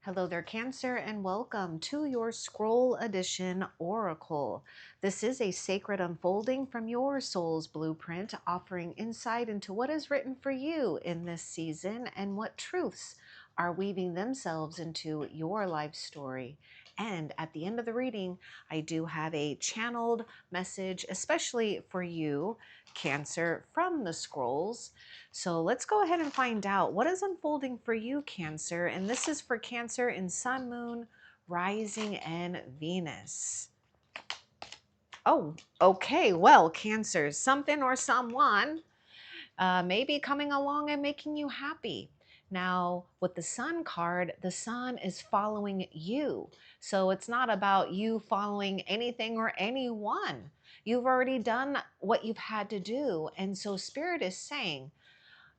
Hello there, Cancer, and welcome to your Scroll Edition Oracle. This is a sacred unfolding from your soul's blueprint, offering insight into what is written for you in this season and what truths are weaving themselves into your life story. And at the end of the reading, I do have a channeled message, especially for you, Cancer, from the scrolls. So let's go ahead and find out what is unfolding for you, Cancer. And this is for Cancer in Sun, Moon, Rising, and Venus. Oh, okay. Well, Cancer, something or someone may be coming along and making you happy. Now, with the Sun card, the Sun is following you. So it's not about you following anything or anyone. You've already done what you've had to do. And so Spirit is saying,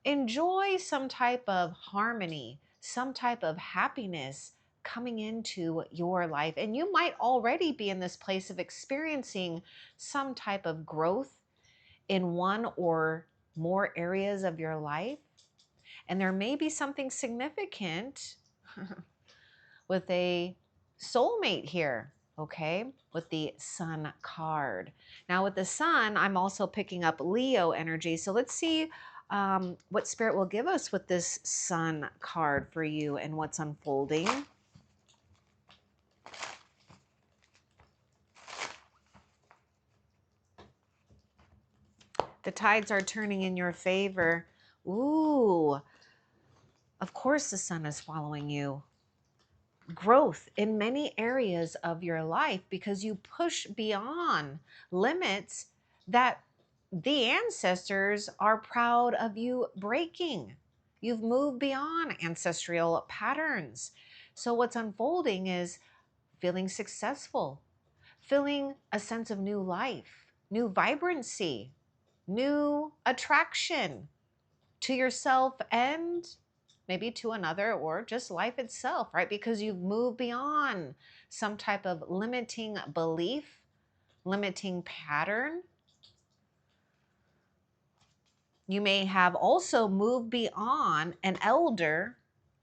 enjoy some type of harmony, some type of happiness coming into your life. And you might already be in this place of experiencing some type of growth in one or more areas of your life. And there may be something significant with a soulmate here, okay, with the Sun card. Now with the Sun, I'm also picking up Leo energy. So let's see what Spirit will give us with this Sun card for you and what's unfolding. The tides are turning in your favor. Ooh, of course the Sun is following you. Growth in many areas of your life because you push beyond limits that the ancestors are proud of you breaking. You've moved beyond ancestral patterns. So what's unfolding is feeling successful, feeling a sense of new life, new vibrancy, new attraction to yourself and maybe to another, or just life itself, right? Because you've moved beyond some type of limiting belief, limiting pattern. You may have also moved beyond an elder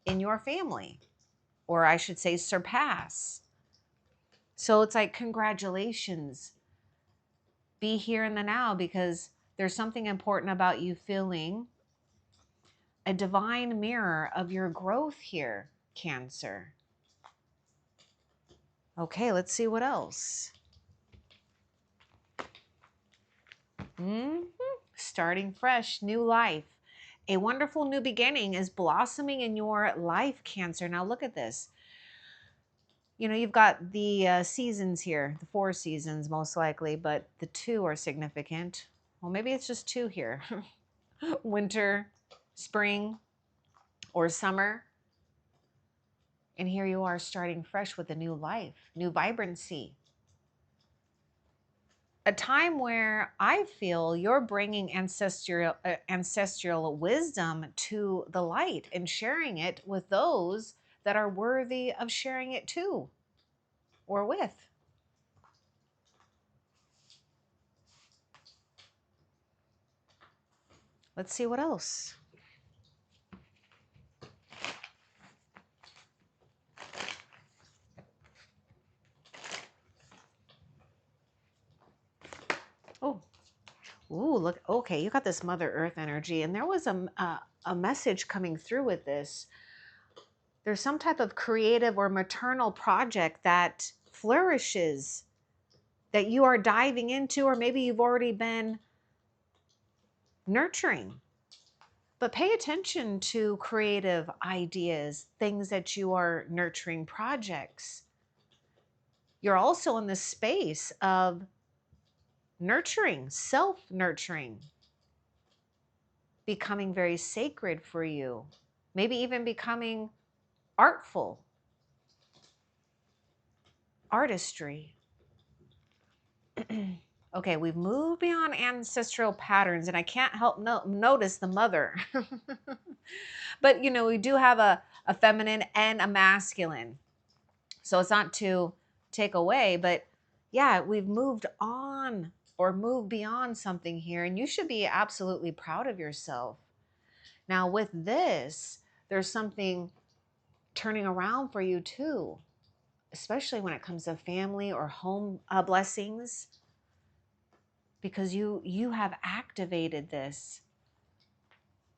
in your family, or I should say surpass. So it's like, congratulations. Be here in the now, because there's something important about you feeling a divine mirror of your growth here, Cancer. Okay, let's see what else. Starting fresh, new life. A wonderful new beginning is blossoming in your life, Cancer. Now look at this. You know, you've got the seasons here, the 4 seasons most likely, but the 2 are significant. Well, maybe it's just 2 here. Winter, spring, or summer. And here you are starting fresh with a new life, new vibrancy. A time where I feel you're bringing ancestral wisdom to the light and sharing it with those that are worthy of sharing it to or with. Let's see what else. Oh, ooh, look. Okay, you got this Mother Earth energy, and there was a message coming through with this. There's some type of creative or maternal project that flourishes, that you are diving into, or maybe you've already been nurturing. But pay attention to creative ideas, things that you are nurturing, projects. You're also in the space of nurturing, self-nurturing, becoming very sacred for you, maybe even becoming artful, artistry. Okay, we've moved beyond ancestral patterns, and I can't help notice the mother. But, you know, we do have a feminine and a masculine. So it's not to take away, but yeah, we've moved on or moved beyond something here, and you should be absolutely proud of yourself. Now, with this, there's something turning around for you too, especially when it comes to family or home blessings, because you have activated this.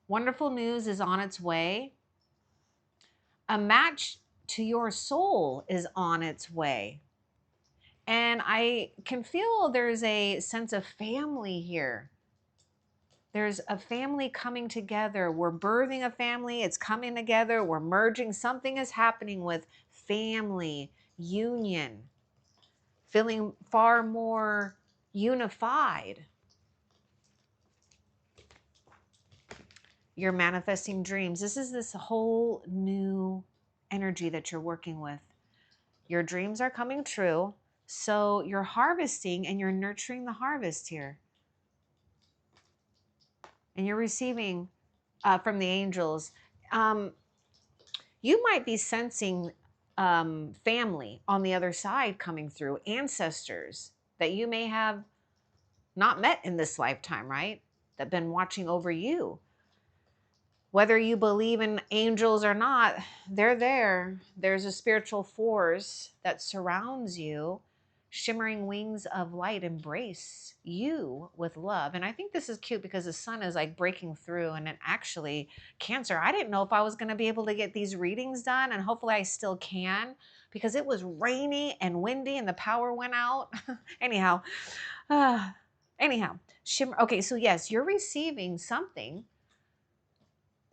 Wonderful news is on its way. A match to your soul is on its way. And I can feel there's a sense of family here. There's a family coming together. We're birthing a family. It's coming together. We're merging. Something is happening with family, union, feeling far more unified. You're manifesting dreams. This is this whole new energy that you're working with. Your dreams are coming true. So you're harvesting and you're nurturing the harvest here. And you're receiving from the angels. You might be sensing family on the other side coming through, ancestors that you may have not met in this lifetime, right? That have been watching over you. Whether you believe in angels or not, they're there. There's a spiritual force that surrounds you. Shimmering wings of light embrace you with love. And I think this is cute because the sun is like breaking through. And then actually, Cancer, I didn't know if I was going to be able to get these readings done. And hopefully I still can, because it was rainy and windy and the power went out. anyhow, anyhow, shimmer. Okay, so yes, you're receiving something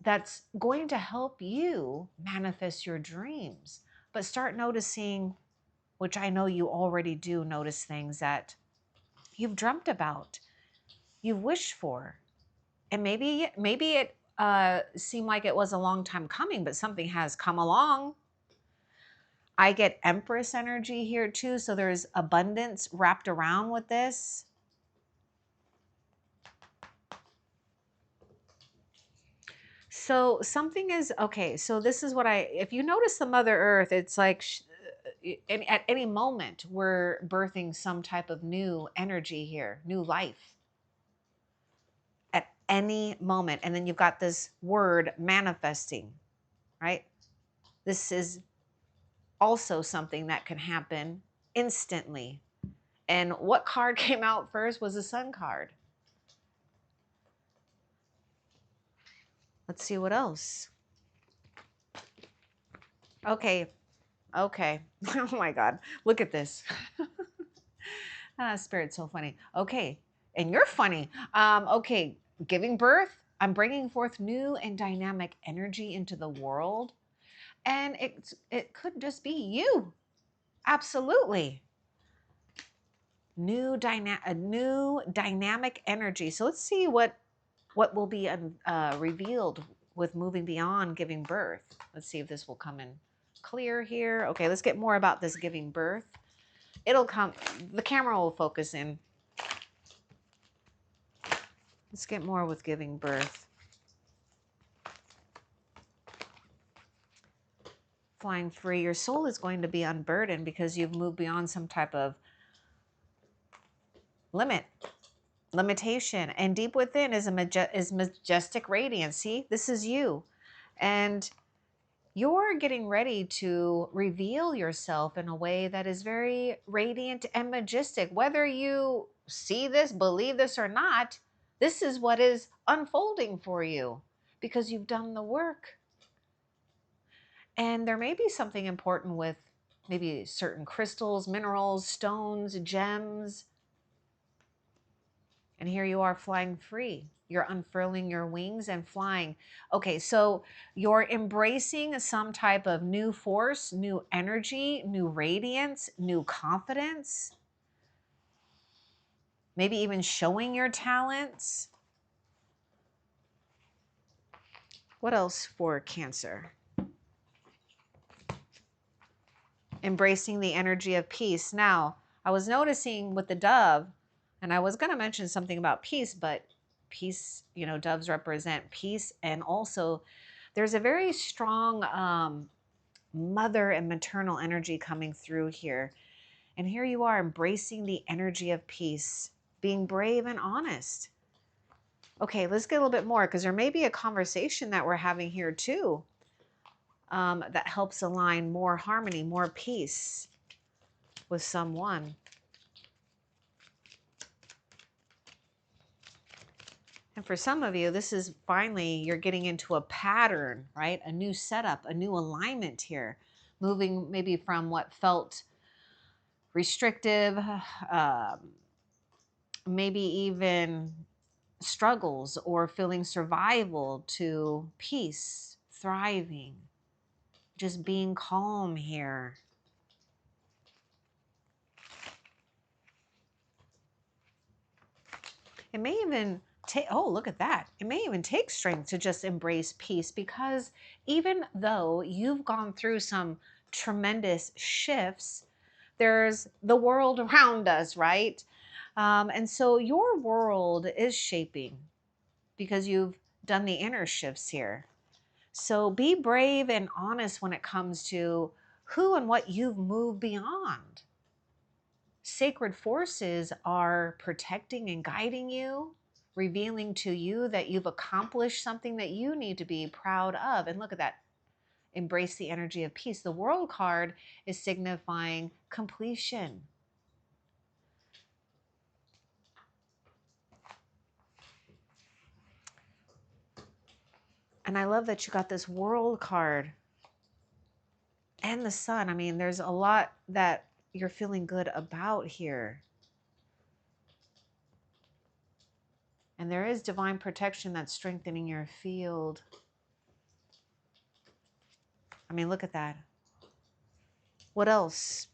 that's going to help you manifest your dreams. But start noticing, which I know you already do notice, things that you've dreamt about, you've wished for. And maybe it seemed like it was a long time coming, but something has come along. I get Empress energy here too. So there's abundance wrapped around with this. So something is, okay, so this is what if you notice the Mother Earth, it's like at any moment, we're birthing some type of new energy here, new life. At any moment. And then you've got this word manifesting, right? This is also something that can happen instantly. And what card came out first was the Sun card. Let's see what else. Okay. Okay. Oh my God. Look at this. Spirit's so funny. Okay. And you're funny. Okay. Giving birth. I'm bringing forth new and dynamic energy into the world. And it could just be you. Absolutely. New dynamic energy. So let's see what will be revealed with moving beyond giving birth. Let's see if this will come in clear here. Okay, let's get more about this giving birth. It'll come, the camera will focus in. Let's get more with giving birth. Flying free, your soul is going to be unburdened because you've moved beyond some type of limitation. And deep within is majestic radiance. See, this is you. And you're getting ready to reveal yourself in a way that is very radiant and majestic. Whether you see this, believe this or not, this is what is unfolding for you because you've done the work. And there may be something important with maybe certain crystals, minerals, stones, gems. And here you are flying free. You're unfurling your wings and flying. Okay, so you're embracing some type of new force, new energy, new radiance, new confidence. Maybe even showing your talents. What else for Cancer? Embracing the energy of peace. Now, I was noticing with the dove, and I was going to mention something about peace, but peace, you know, doves represent peace. And also there's a very strong mother and maternal energy coming through here. And here you are embracing the energy of peace, being brave and honest. Okay, let's get a little bit more because there may be a conversation that we're having here too. that helps align more harmony, more peace with someone. And for some of you, this is finally, you're getting into a pattern, right? A new setup, a new alignment here, moving maybe from what felt restrictive, maybe even struggles or feeling survival, to peace, thriving, just being calm here. It may even take, oh, look at that. It may even take strength to just embrace peace, because even though you've gone through some tremendous shifts, there's the world around us, right? And so your world is shaping because you've done the inner shifts here. So be brave and honest when it comes to who and what you've moved beyond. Sacred forces are protecting and guiding you, revealing to you that you've accomplished something that you need to be proud of. And look at that. Embrace the energy of peace. The world card is signifying completion. And I love that you got this world card and the sun. I mean, there's a lot that you're feeling good about here. And there is divine protection that's strengthening your field. I mean, look at that. What else?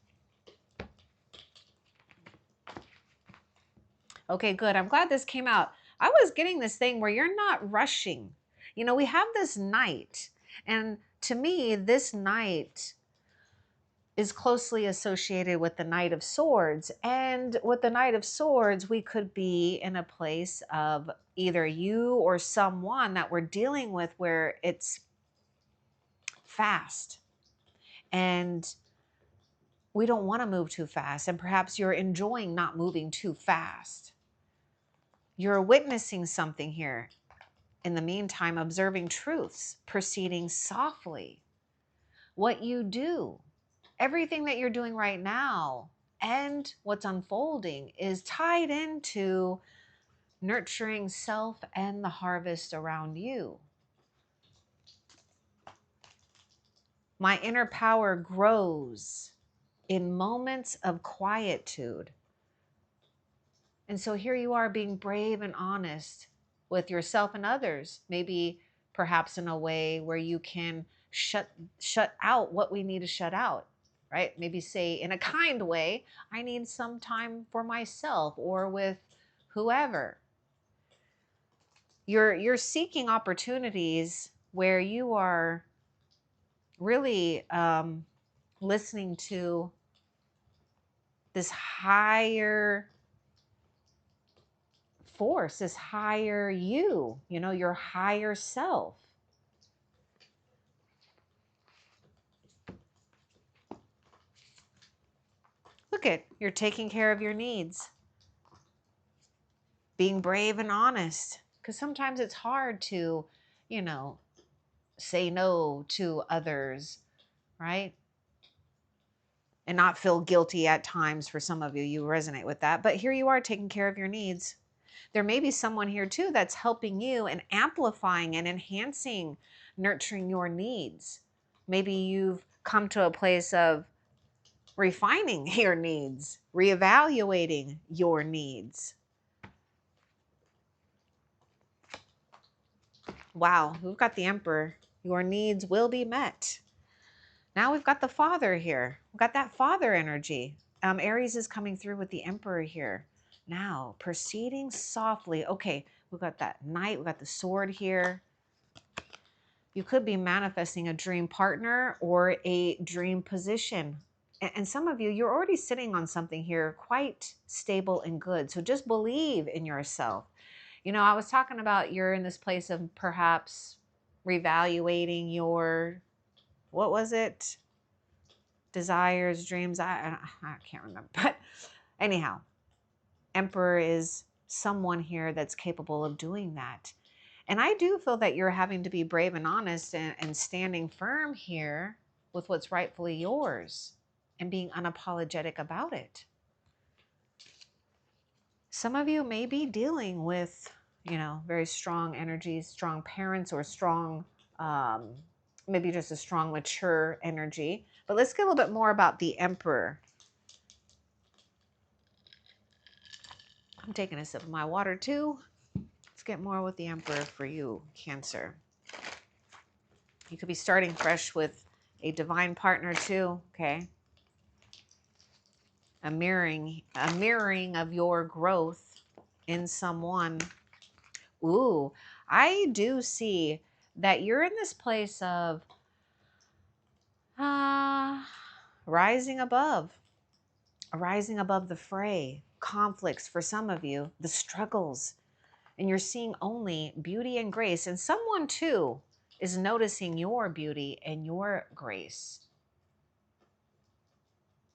Okay, good. I'm glad this came out. I was getting this thing where you're not rushing. You know, we have this night, and to me, this night is closely associated with the Knight of Swords. And with the Knight of Swords, we could be in a place of either you or someone that we're dealing with where it's fast. And we don't want to move too fast. And perhaps you're enjoying not moving too fast. You're witnessing something here. In the meantime, observing truths, proceeding softly. What you do, everything that you're doing right now and what's unfolding is tied into nurturing self and the harvest around you. My inner power grows in moments of quietude. And so here you are being brave and honest with yourself and others, maybe perhaps in a way where you can shut out what we need to shut out, right? Maybe say in a kind way, I need some time for myself or with whoever. You're seeking opportunities where you are really listening to this higher force, this higher you know, your higher self. Look at, you're taking care of your needs, being brave and honest, because sometimes it's hard to, you know, say no to others, right? And not feel guilty at times. For some of you, you resonate with that, but here you are taking care of your needs. There may be someone here too that's helping you and amplifying and enhancing, nurturing your needs. Maybe you've come to a place of refining your needs, reevaluating your needs. Wow, we've got the Emperor. Your needs will be met. Now we've got the Father here. We've got that Father energy. Aries is coming through with the Emperor here. Now, proceeding softly. Okay, we've got that Knight. We've got the Sword here. You could be manifesting a dream partner or a dream position. And some of you, you're already sitting on something here quite stable and good. So just believe in yourself. You know, I was talking about you're in this place of perhaps reevaluating your, what was it? Desires, dreams. I can't remember. But anyhow, Emperor is someone here that's capable of doing that. And I do feel that you're having to be brave and honest and standing firm here with what's rightfully yours and being unapologetic about it. Some of you may be dealing with, very strong energies, strong parents, or strong, um, maybe just a strong, mature energy. But let's get a little bit more about the Emperor. I'm taking a sip of my water too. Let's get more with the Emperor for you, Cancer. You could be starting fresh with a divine partner too, okay? A mirroring of your growth in someone. Ooh, I do see that you're in this place of rising above the fray, conflicts for some of you, the struggles, and you're seeing only beauty and grace. And someone too is noticing your beauty and your grace.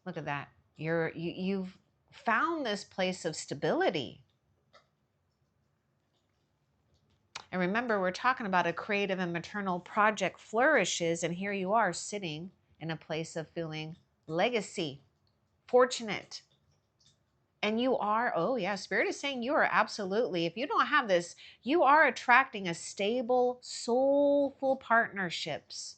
Look at that. You've found this place of stability. And remember, we're talking about a creative and maternal project flourishes, and here you are sitting in a place of feeling legacy, fortunate. And you are, oh yeah, Spirit is saying you are absolutely, if you don't have this, you are attracting a stable, soulful partnerships.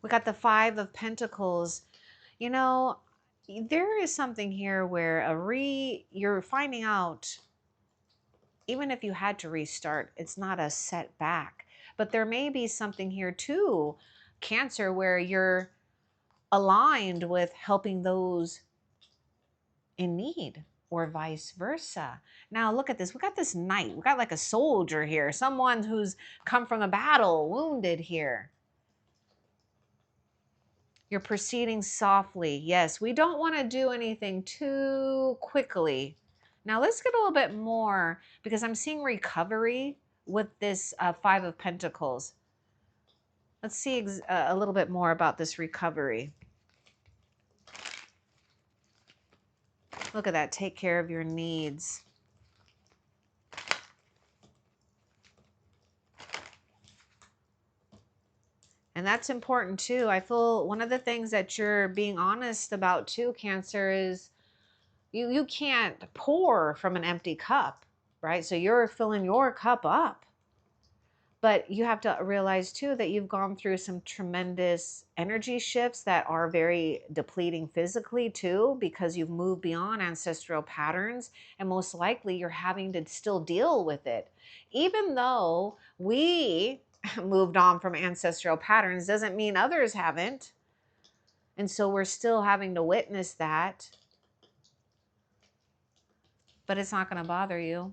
We got the Five of Pentacles. There is something here where you're finding out, even if you had to restart, it's not a setback. But there may be something here too, Cancer, where you're aligned with helping those in need or vice versa. Now look at this. We got this knight. We got like a soldier here, someone who's come from a battle, wounded here. You're proceeding softly. Yes, we don't want to do anything too quickly. Now let's get a little bit more, because I'm seeing recovery with this Five of Pentacles. Let's see a little bit more about this recovery. Look at that. Take care of your needs. And that's important too. I feel one of the things that you're being honest about too, Cancer, is you can't pour from an empty cup, right? So you're filling your cup up. But you have to realize too that you've gone through some tremendous energy shifts that are very depleting physically too, because you've moved beyond ancestral patterns, and most likely you're having to still deal with it. Even though we moved on from ancestral patterns, doesn't mean others haven't. And so we're still having to witness that. But it's not going to bother you.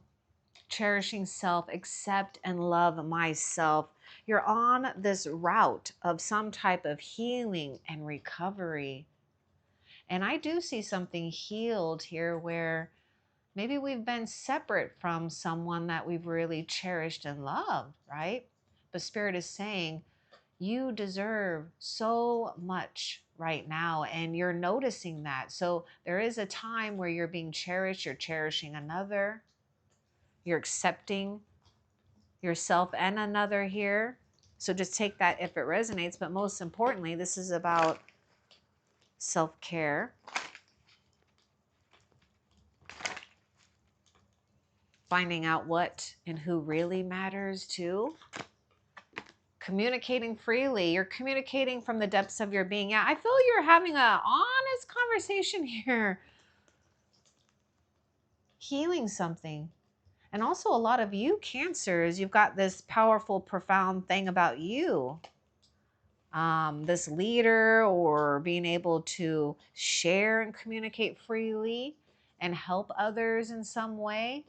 Cherishing self, accept and love myself. You're on this route of some type of healing and recovery. And I do see something healed here where maybe we've been separate from someone that we've really cherished and loved, right? But Spirit is saying, you deserve so much right now, and you're noticing that. So there is a time where you're being cherished, you're cherishing another, you're accepting yourself and another here. So just take that if it resonates. But most importantly, this is about self-care, finding out what and who really matters too. Communicating freely. You're communicating from the depths of your being. Yeah, I feel you're having an honest conversation here. Healing something. And also a lot of you Cancers, you've got this powerful, profound thing about you. This leader, or being able to share and communicate freely and help others in some way.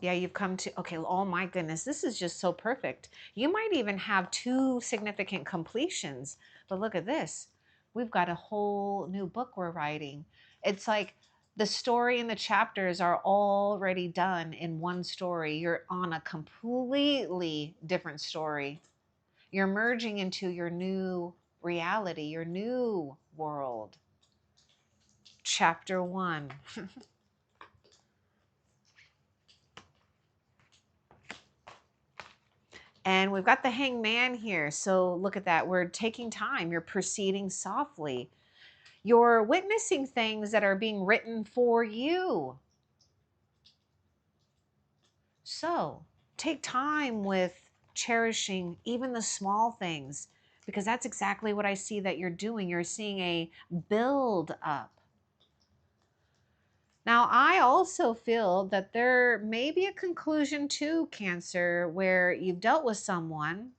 Yeah, you've come to, okay, oh my goodness, this is just so perfect. You might even have 2 significant completions, but look at this. We've got a whole new book we're writing. It's like The story and the chapters are already done in one story. You're on a completely different story. You're merging into your new reality, your new world. Chapter 1. And we've got the hangman here. So look at that. We're taking time. You're proceeding softly. You're witnessing things that are being written for you. So take time with cherishing even the small things, because that's exactly what I see that you're doing. You're seeing a build up. Now, I also feel that there may be a conclusion to Cancer where you've dealt with someone,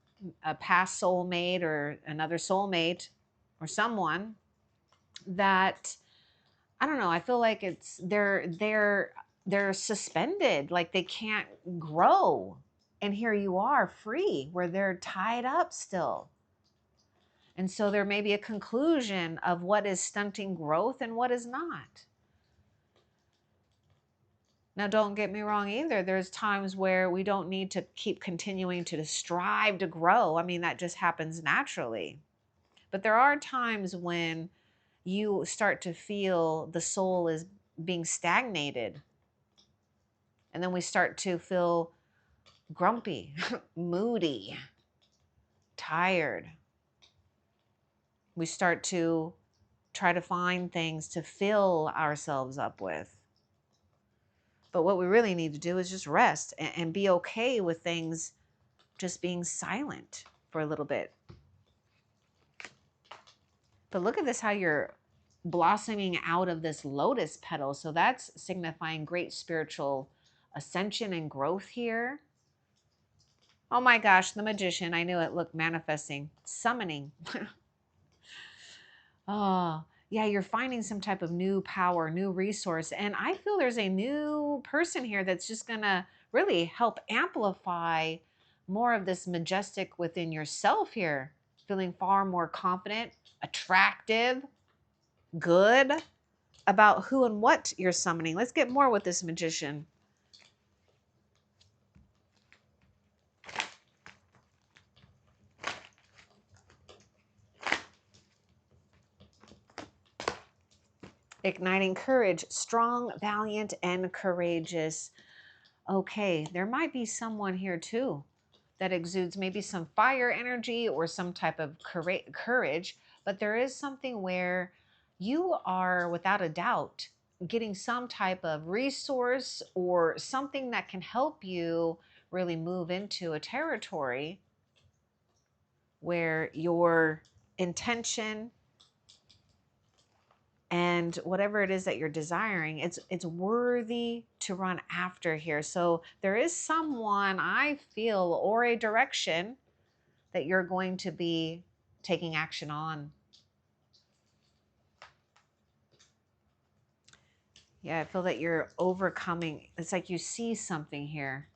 a past soulmate or another soulmate or someone that, I don't know, I feel like it's they're suspended, like they can't grow. And here you are free where they're tied up still. And so there may be a conclusion of what is stunting growth and what is not. Now, don't get me wrong either. There's times where we don't need to keep continuing to strive to grow. I mean, that just happens naturally. But there are times when you start to feel the soul is being stagnated. And then we start to feel grumpy, moody, tired. We start to try to find things to fill ourselves up with. But what we really need to do is just rest and be okay with things just being silent for a little bit. But look at this, how you're blossoming out of this lotus petal. So that's signifying great spiritual ascension and growth here. Oh my gosh, the magician. I knew it. Look, manifesting, summoning. Oh, yeah, you're finding some type of new power, new resource. And I feel there's a new person here that's just going to really help amplify more of this majestic within yourself here. Feeling far more confident, attractive, good about who and what you're summoning. Let's get more with this magician. Igniting courage, strong, valiant, and courageous. Okay, there might be someone here too that exudes maybe some fire energy or some type of courage, but there is something where you are without a doubt getting some type of resource or something that can help you really move into a territory where your intention and whatever it is that you're desiring, it's worthy to run after here. So there is someone, I feel, or a direction that you're going to be taking action on. Yeah, I feel that you're overcoming. It's like you see something here.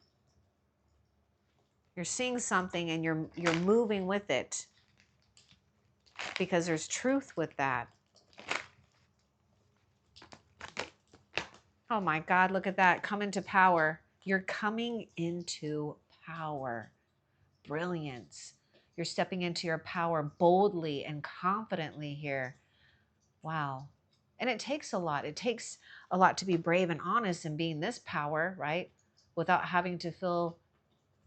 You're seeing something and you're moving with it because there's truth with that. Oh my God, look at that. Come into power. You're coming into power. Brilliance. You're stepping into your power boldly and confidently here. Wow. And it takes a lot. It takes a lot to be brave and honest in being this power, right? Without having to feel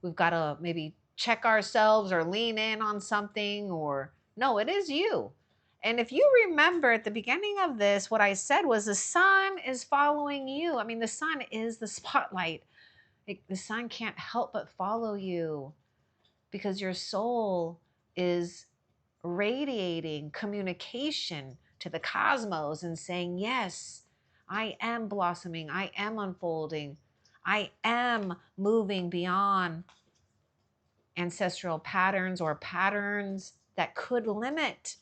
we've got to maybe check ourselves or lean in on something, or no, it is you. And if you remember at the beginning of this, what I said was the sun is following you. I mean, the sun is the spotlight. The sun can't help but follow you because your soul is radiating communication to the cosmos and saying, yes, I am blossoming, I am unfolding, I am moving beyond ancestral patterns or patterns that could limit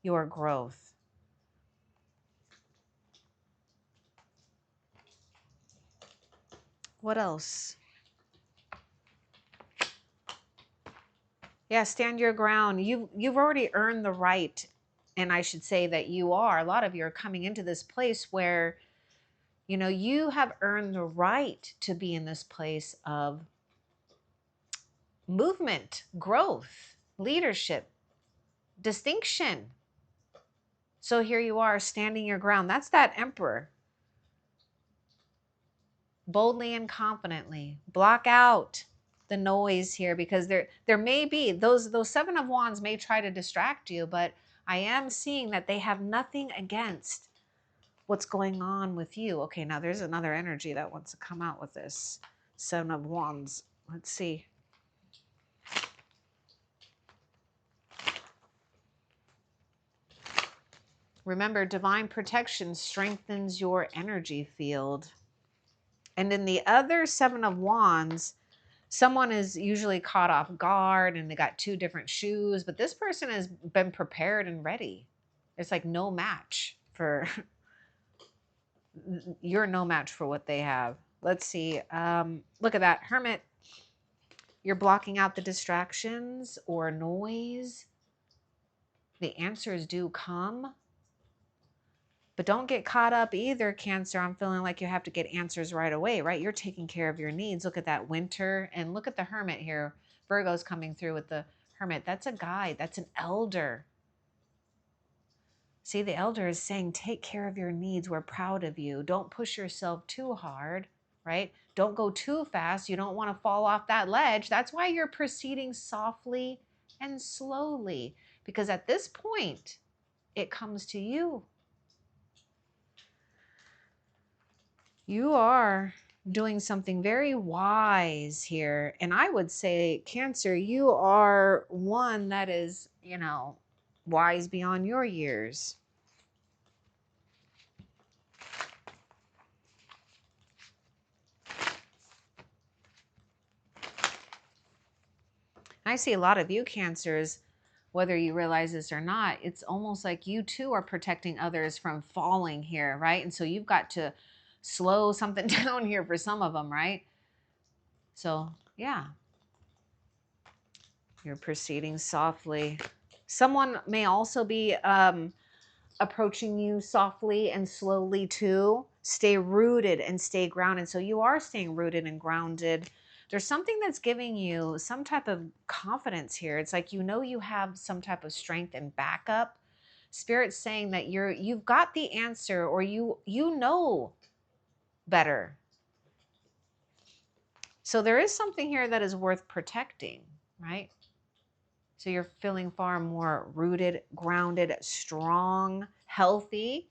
your growth. What else? Yeah, stand your ground. You've already earned the right, and I should say that you are. A lot of you are coming into this place where You know, you have earned the right to be in this place of movement, growth, leadership, distinction. So here you are standing your ground. That's that emperor. Boldly and confidently. Block out the noise here, because there may be those seven of wands may try to distract you, but I am seeing that they have nothing against what's going on with you. Okay, now there's another energy that wants to come out with this seven of wands. Let's see. Remember, divine protection strengthens your energy field. And in the other seven of wands, someone is usually caught off guard and they got two different shoes, but this person has been prepared and ready. It's like no match for, you're no match for what they have. Let's see. Look at that. Hermit, you're blocking out the distractions or noise. The answers do come. But don't get caught up either, Cancer. I'm feeling like you have to get answers right away, right? You're taking care of your needs. Look at that Winter. And look at the Hermit here. Virgo's coming through with the Hermit. That's a guide. That's an elder. See, the elder is saying, take care of your needs. We're proud of you. Don't push yourself too hard, right? Don't go too fast. You don't want to fall off that ledge. That's why you're proceeding softly and slowly. Because at this point, it comes to you. You are doing something very wise here. And I would say, Cancer, you are one that is, wise beyond your years. I see a lot of you, Cancers, whether you realize this or not, it's almost like you too are protecting others from falling here, right? And so you've got to slow something down here for some of them, right? So, yeah. You're proceeding softly. Someone may also be approaching you softly and slowly too. Stay rooted and stay grounded. So you are staying rooted and grounded. There's something that's giving you some type of confidence here. It's like, you have some type of strength and backup. Spirit's saying that you've got the answer, or you know better. So there is something here that is worth protecting, right? So you're feeling far more rooted, grounded, strong, healthy.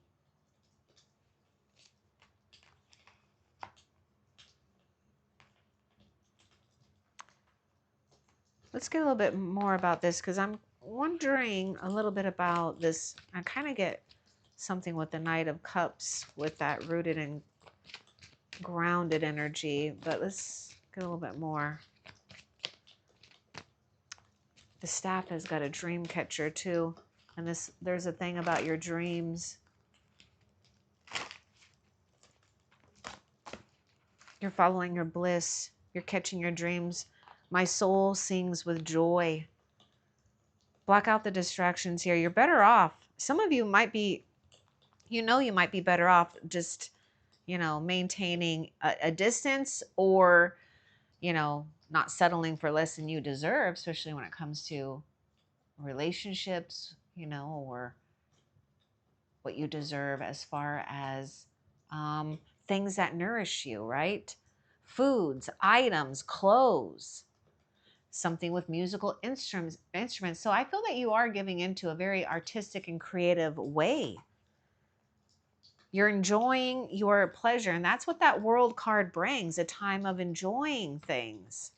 Let's get a little bit more about this, because I'm wondering a little bit about this. I kind of get something with the Knight of Cups with that rooted and grounded energy, but let's get a little bit more. The staff has got a dream catcher too. And there's a thing about your dreams. You're following your bliss. You're catching your dreams. My soul sings with joy. Block out the distractions here. You're better off. Some of you might be, you might be better off just, maintaining a distance, or, not settling for less than you deserve, especially when it comes to relationships, or what you deserve as far as things that nourish you, right? Foods, items, clothes, something with musical instruments. So I feel that you are giving into a very artistic and creative way. You're enjoying your pleasure, and that's what that World card brings, a time of enjoying things.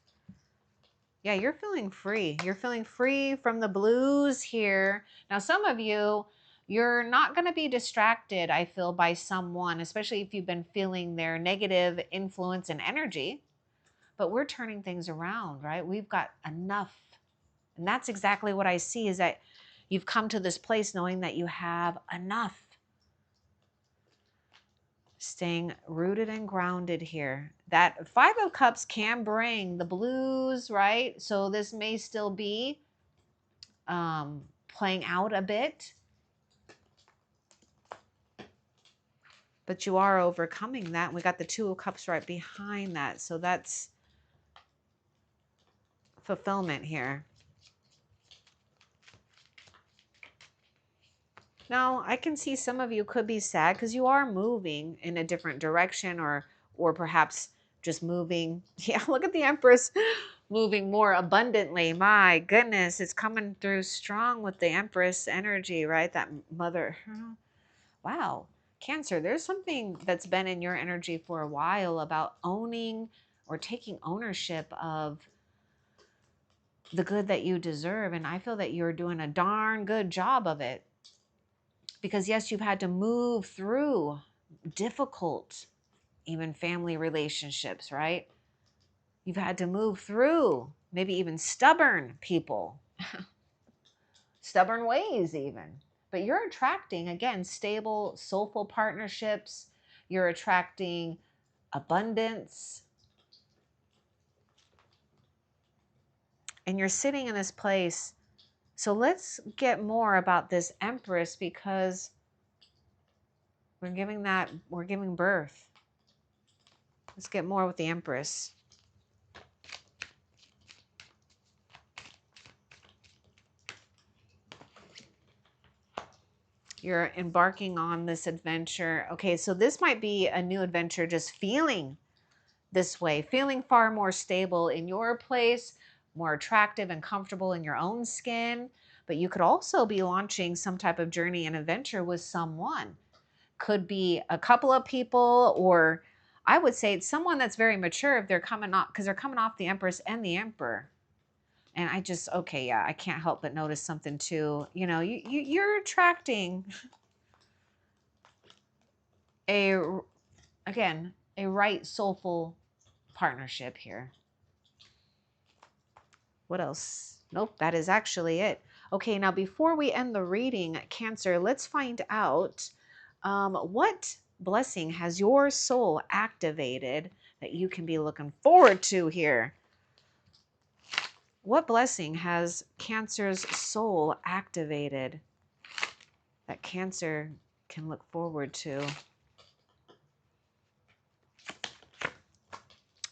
Yeah, you're feeling free. You're feeling free from the blues here. Now, some of you, you're not going to be distracted, I feel, by someone, especially if you've been feeling their negative influence and energy. But we're turning things around, right? We've got enough. And that's exactly what I see, is that you've come to this place knowing that you have enough. Staying rooted and grounded here. That Five of Cups can bring the blues, right? So this may still be playing out a bit. But you are overcoming that. And we got the Two of Cups right behind that. So that's fulfillment here. Now, I can see some of you could be sad because you are moving in a different direction, or perhaps just moving. Yeah, look at the Empress moving more abundantly. My goodness, it's coming through strong with the Empress energy, right? That mother. Wow. Cancer, there's something that's been in your energy for a while about owning or taking ownership of the good that you deserve. And I feel that you're doing a darn good job of it. Because yes, you've had to move through difficult, even family relationships, right? You've had to move through maybe even stubborn people, stubborn ways, even. But you're attracting, again, stable, soulful partnerships. You're attracting abundance. And you're sitting in this place. So let's get more about this Empress, because we're giving birth. Let's get more with the Empress. You're embarking on this adventure. Okay, so this might be a new adventure, just feeling this way, feeling far more stable in your place, more attractive and comfortable in your own skin. But you could also be launching some type of journey and adventure with someone. Could be a couple of people, or I would say it's someone that's very mature if they're coming off, because they're coming off the Empress and the Emperor. And I just, okay, yeah, I can't help but notice something too. You know, you're attracting a, again, a right soulful partnership here. What else? Nope, that is actually it. Okay, now before we end the reading, Cancer, let's find out what blessing has your soul activated that you can be looking forward to here. What blessing has Cancer's soul activated that Cancer can look forward to?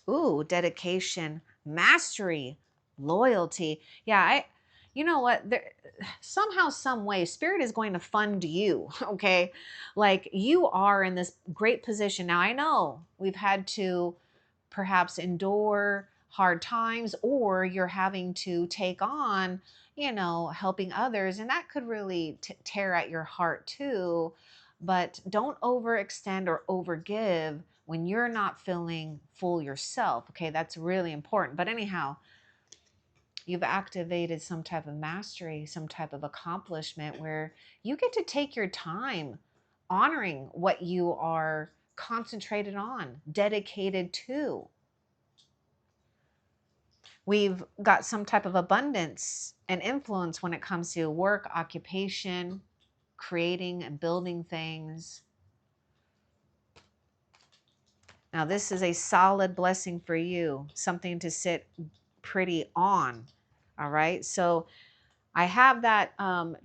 Ooh, dedication, mastery, loyalty. Yeah, you know what? There, somehow, some way, Spirit is going to fund you, okay? Like, you are in this great position. Now, I know we've had to perhaps endure hard times, or you're having to take on, helping others, and that could really tear at your heart too. But don't overextend or overgive when you're not feeling full yourself. Okay, that's really important. But anyhow, you've activated some type of mastery, some type of accomplishment where you get to take your time honoring what you are concentrated on, dedicated to. We've got some type of abundance and influence when it comes to work, occupation, creating and building things. Now, this is a solid blessing for you, something to sit pretty on. All right. So I have that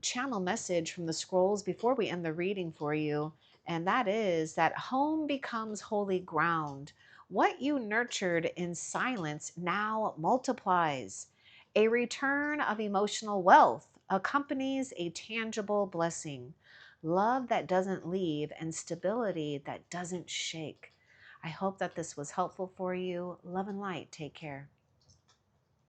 channel message from the scrolls before we end the reading for you. And that is that home becomes holy ground. What you nurtured in silence now multiplies. A return of emotional wealth accompanies a tangible blessing. Love that doesn't leave and stability that doesn't shake. I hope that this was helpful for you. Love and light. Take care.